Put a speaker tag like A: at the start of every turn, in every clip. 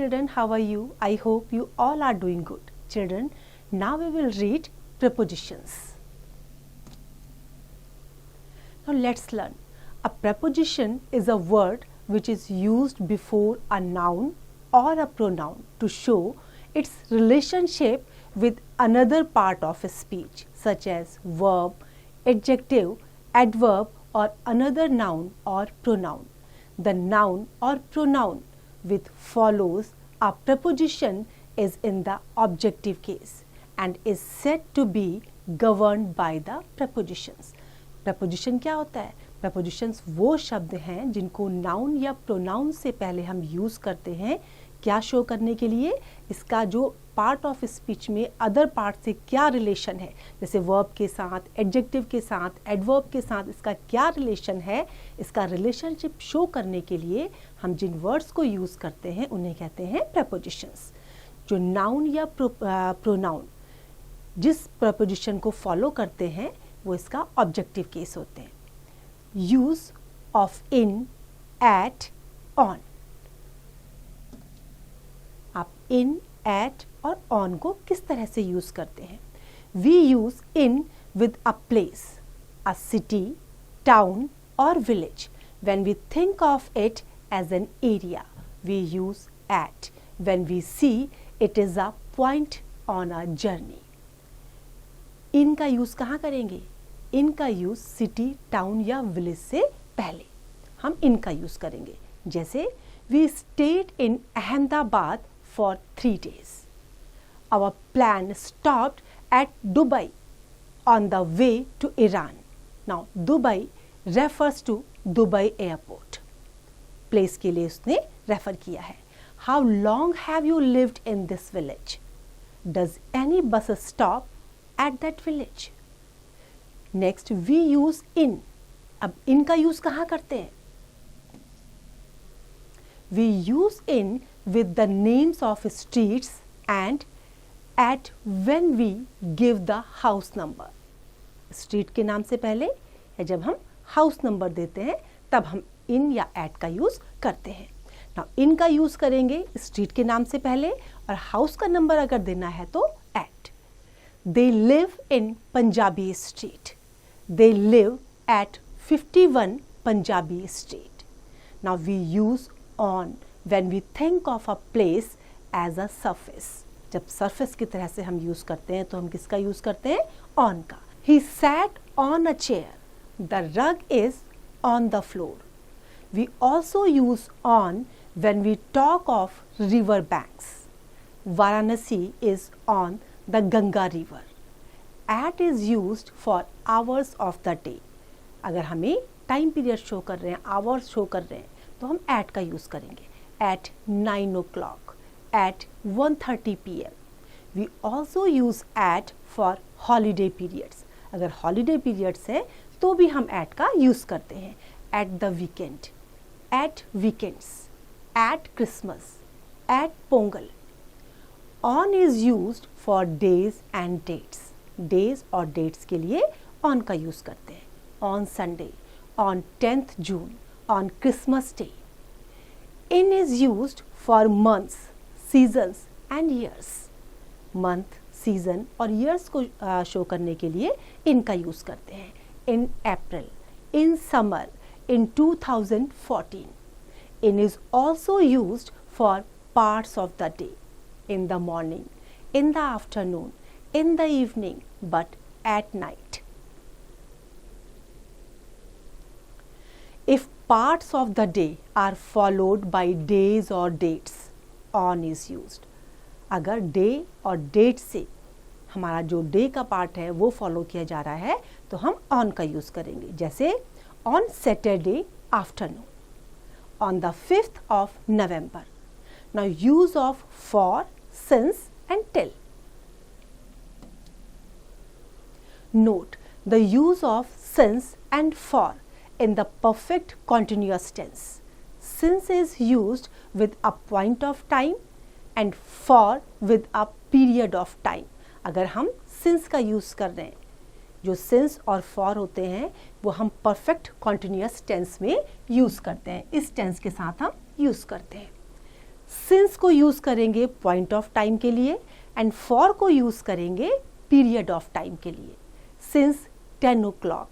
A: children, how are you? I hope you all are doing good. Children, now we will read prepositions. Now let's learn. A preposition is a word which is used before a noun or a pronoun to show its relationship with another part of a speech, such as verb, adjective, adverb, or another noun or pronoun. The noun or pronoun which follows a preposition is in the objective case and is said to be governed by the prepositions. Preposition क्या होता है? Prepositions वो शब्द हैं जिनको noun या pronoun से पहले हम use करते हैं क्या शो करने के लिए, इसका जो पार्ट ऑफ स्पीच में अदर पार्ट से क्या रिलेशन है, जैसे वर्ब के साथ, एडजेक्टिव के साथ, एडवर्ब के साथ इसका क्या रिलेशन है, इसका रिलेशनशिप शो करने के लिए हम जिन वर्ड्स को यूज़ करते हैं उन्हें कहते हैं prepositions. जो नाउन या प्रोनाउन जिस preposition को फॉलो करते हैं वो इसका ऑब्जेक्टिव केस होते हैं. Use of in, at, on. आप इन, एट और ऑन को किस तरह से यूज करते हैं? We use in with a place, a city, town और village. When we think of it as an area, we use at. When we see it is a point on a journey. इन का use कहाँ करेंगे? इन का use city, town या village से पहले हम इन का यूज करेंगे. जैसे we stayed in Ahmedabad for 3 days. Our plan stopped at Dubai on the way to Iran. Now, Dubai refers to Dubai airport. Place के लिए उसने refer किया है. How long have you lived in this village? Does any bus stop at that village? Next, we use in. अब in का use कहाँ करते हैं? We use in with the names of streets and at when we give the house number. Street के नाम से पहले या जब हम house number देते हैं तब हम in या at का use करते हैं. Now in का use करेंगे street के नाम से पहले और house का नंबर अगर देना है तो at. They live in Punjabi Street. They live at 51 Punjabi Street. Now we use on when we think of a place as a surface. जब surface की तरह से हम यूज करते हैं तो हम किसका यूज करते हैं? on का. He sat on a chair. The rug is on the floor. We also use on when we talk of river banks. Varanasi is on the Ganga river. At is used for hours of the day. अगर हमें time period show कर रहे हैं, hours show कर रहे हैं तो हम at का यूज करेंगे. At 9 o'clock, at 1:30 p.m. We also use at for holiday periods. अगर holiday periods है तो भी हम at का यूज करते हैं. At the weekend, at weekends, at Christmas, at Pongal. On is used for days and dates. Days और dates के लिए on का यूज करते हैं. On Sunday, on 10th June, on Christmas Day. In is used for months, seasons and years. Month, season और years को show करने के लिए in का यूज करते हैं. In April, in summer, in 2014. In is also used for parts of the day. In the morning, in the afternoon, in the evening, but at night. If parts of the day are followed by days or dates, on is used. अगर day और date से हमारा जो day का part है वो follow किया जा रहा है तो हम on का use करेंगे. जैसे on Saturday afternoon, on the 5th of November. Now use of for, since and till. Note the use of since and for in the perfect continuous tense. Since is used with a point of time and for with a period of time. अगर हम since का use कर रहे हैं, जो since और for होते हैं वो हम perfect continuous tense में use करते हैं. इस tense के साथ हम use करते हैं. सिंस को यूज करेंगे पॉइंट ऑफ टाइम के लिए एंड फॉर को यूज करेंगे पीरियड ऑफ टाइम के लिए. Since 10 o'clock,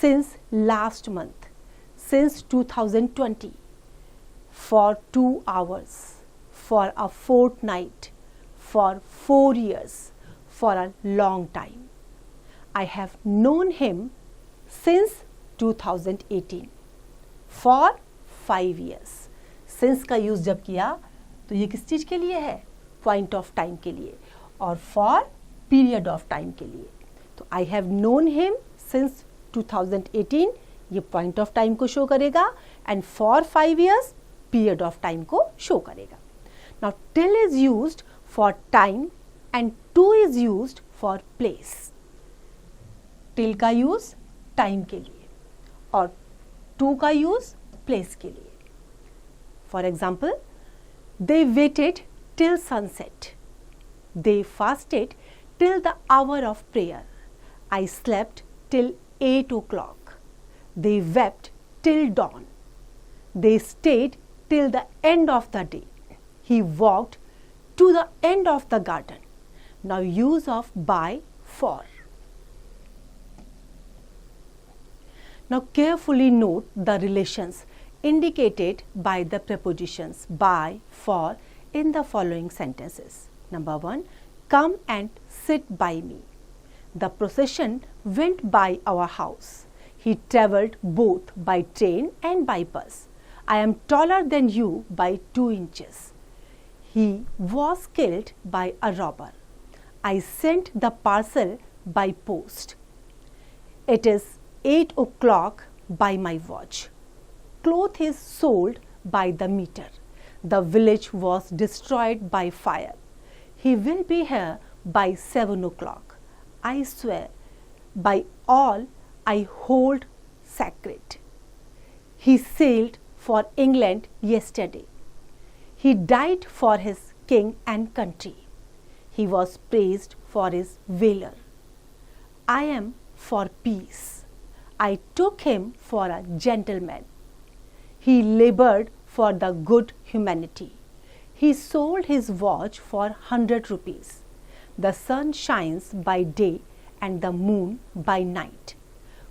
A: since last month, since 2020, for 2 hours, for a fortnight, for 4 years, for a long time. I have known him since 2018, for 5 years. Since का use जब किया तो ये किस चीज के लिए है? पॉइंट ऑफ टाइम के लिए. और फॉर पीरियड ऑफ टाइम के लिए. तो I have known him since 2018 ये पॉइंट ऑफ टाइम को शो करेगा and for 5 years period of time को शो करेगा. Now till is used for time and to is used for place. Till का use time के लिए और to का यूज प्लेस के लिए. For example, they waited till sunset, they fasted till the hour of prayer, I slept till 8 o'clock, they wept till dawn, they stayed till the end of the day, he walked to the end of the garden. Now use of by, for. Now carefully note the relations indicated by the prepositions by, for in the following sentences. Number 1, come and sit by me. The procession went by our house. He travelled both by train and by bus. I am taller than you by 2 inches. He was killed by a robber. I sent the parcel by post. It is 8 o'clock by my watch. Cloth is sold by the meter. The village was destroyed by fire. He will be here by 7 o'clock. I swear by all I hold sacred. He sailed for England yesterday. He died for his king and country. He was praised for his valor. I am for peace. I took him for a gentleman. He labored for the good humanity. He sold his watch for 100 rupees. The sun shines by day and the moon by night.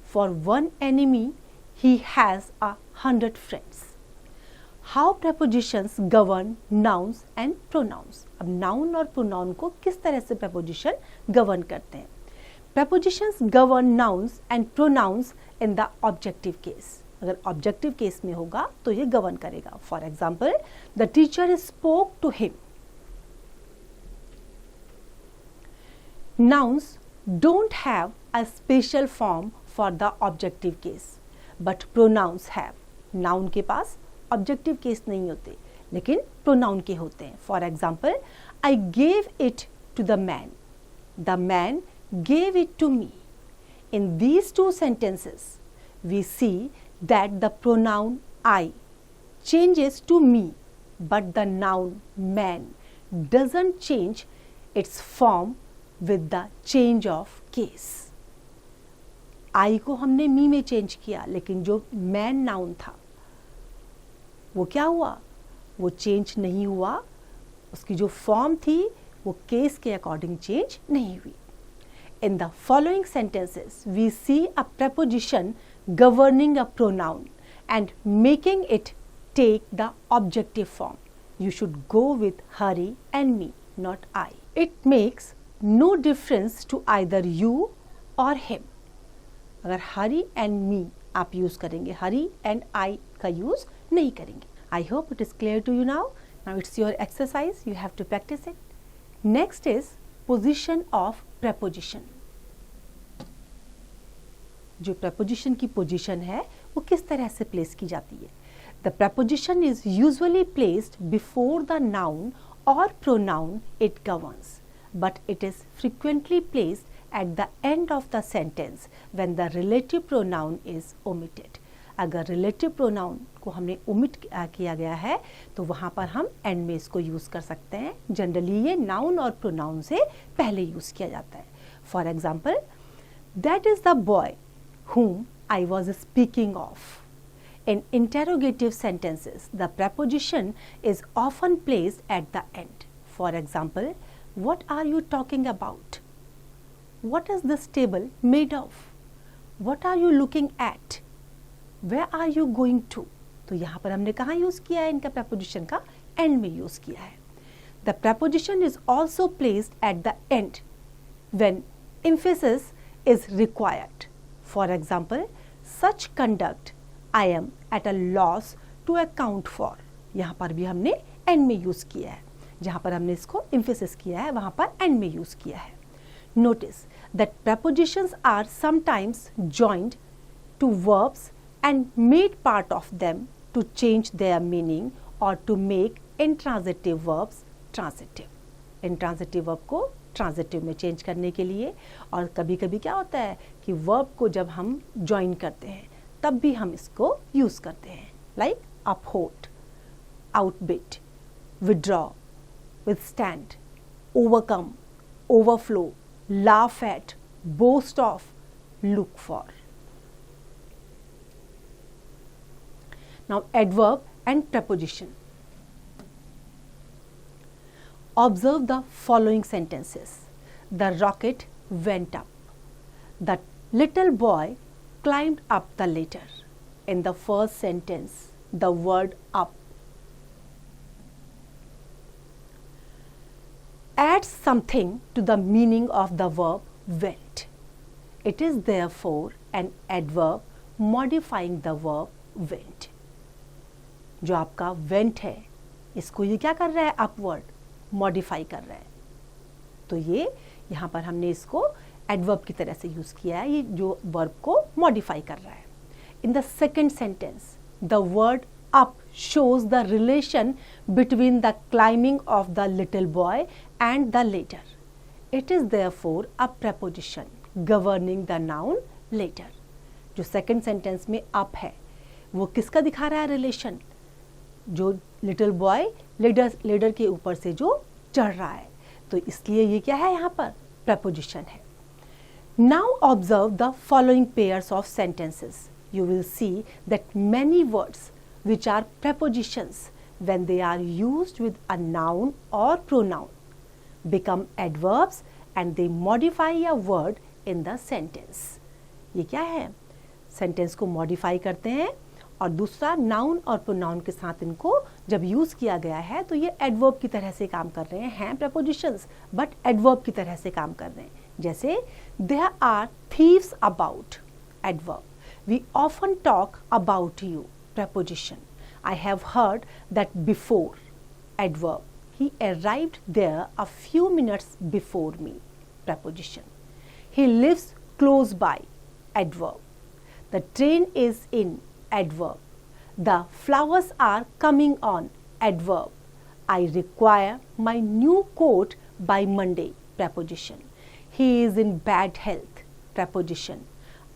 A: For one enemy, he has 100 friends. How prepositions govern nouns and pronouns. अब noun और pronoun को किस तरह से preposition govern करते हैं? Prepositions govern nouns and pronouns in the objective case. अगर objective case में होगा तो ये govern करेगा. For example, the teacher spoke to him. Nouns don't have a special form for the objective case, but pronouns have. Noun के पास objective case नहीं होते, लेकिन pronoun के होते हैं. For example, I gave it to the man. The man gave it to me. In these two sentences, we see that the pronoun I changes to me, but the noun man doesn't change its form with the change of case. I को हमने me में change किया, लेकिन जो man noun था वो क्या हुआ? वो change नहीं हुआ. उसकी जो form थी वो case के according change नहीं हुई. In the following sentences, we see a preposition governing a pronoun and making it take the objective form. You should go with Hari and me, not I. It makes no difference to either you or him. अगर हरी and me आप use करेंगे, हरी and I का use नहीं करेंगे. I hope it is clear to you now. Now it's your exercise, you have to practice it. Next is position of preposition. जो preposition की position है वो किस तरह से प्लेस की जाती है? The preposition is usually placed before the noun or pronoun it governs, but it is frequently placed at the end of the sentence when the relative pronoun is omitted. अगर relative pronoun को हमने omit किया गया है तो वहाँ पर हम end में इसको use कर सकते हैं. Generally ये noun और pronoun से पहले use किया जाता है. For example, that is the boy whom I was speaking of. In interrogative sentences, the preposition is often placed at the end. For example, what are you talking about? What is this table made of? What are you looking at? Where are you going to? तो यहाँ पर हमने कहाँ use किया है? इनका preposition का end में यूज़ किया है. The preposition is also placed at the end when emphasis is required. For example, such conduct I am at a loss to account for. यहाँ पर भी हमने end में यूज़ किया है. जहाँ पर हमने इसको emphasis किया है वहाँ पर end में यूज़ किया है. Notice that prepositions are sometimes joined to verbs and made part of them to change their meaning or to make intransitive verbs transitive. Intransitive verb को transitive में change करने के लिए, और कभी कभी क्या होता है कि verb को जब हम join करते हैं तब भी हम इसको use करते हैं, like uphold, outbid, withdraw, withstand, overcome, overflow, laugh at, boast of, look for. Now adverb and preposition. Observe the following sentences. The rocket went up. The little boy climbed up the ladder. In the first sentence, the word up adds something to the meaning of the verb went. It is therefore an adverb modifying the verb went. जो आपका went है, इसको ये क्या कर रहा है? Upward modify कर रहा है. तो ये यहाँ पर हमने इसको एडवर्ब की तरह से यूज़ किया है, ये जो वर्ब को मॉडिफाई कर रहा है. In the second sentence the word up shows the relation between the climbing of the little boy and the ladder. It is therefore a preposition governing the noun ladder. जो second sentence में up है वो किसका दिखा रहा है relation? जो little boy ladder के ऊपर से जो चढ़ रहा है, तो इसलिए ये क्या है? यहाँ पर preposition है. Now observe the following pairs of sentences. You will see that many words which are prepositions when they are used with a noun or pronoun become adverbs and they modify a word in the sentence. ये क्या है? Sentence को modify करते हैं और दूसरा noun और pronoun के साथ इनको जब यूज़ किया गया है तो ये एडवर्ब की तरह से काम कर रहे हैं prepositions बट एडवर्ब की तरह से काम कर रहे हैं. जैसे there are thieves about, adverb. We often talk about you, preposition. I have heard that before, adverb. He arrived there a few minutes before me, preposition. He lives close by, adverb. The train is in, adverb. The flowers are coming on, adverb. I require my new coat by Monday, preposition. He is in bad health, preposition.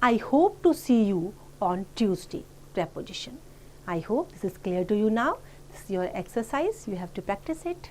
A: I hope to see you on Tuesday, preposition. I hope this is clear to you now. This is your exercise. You have to practice it.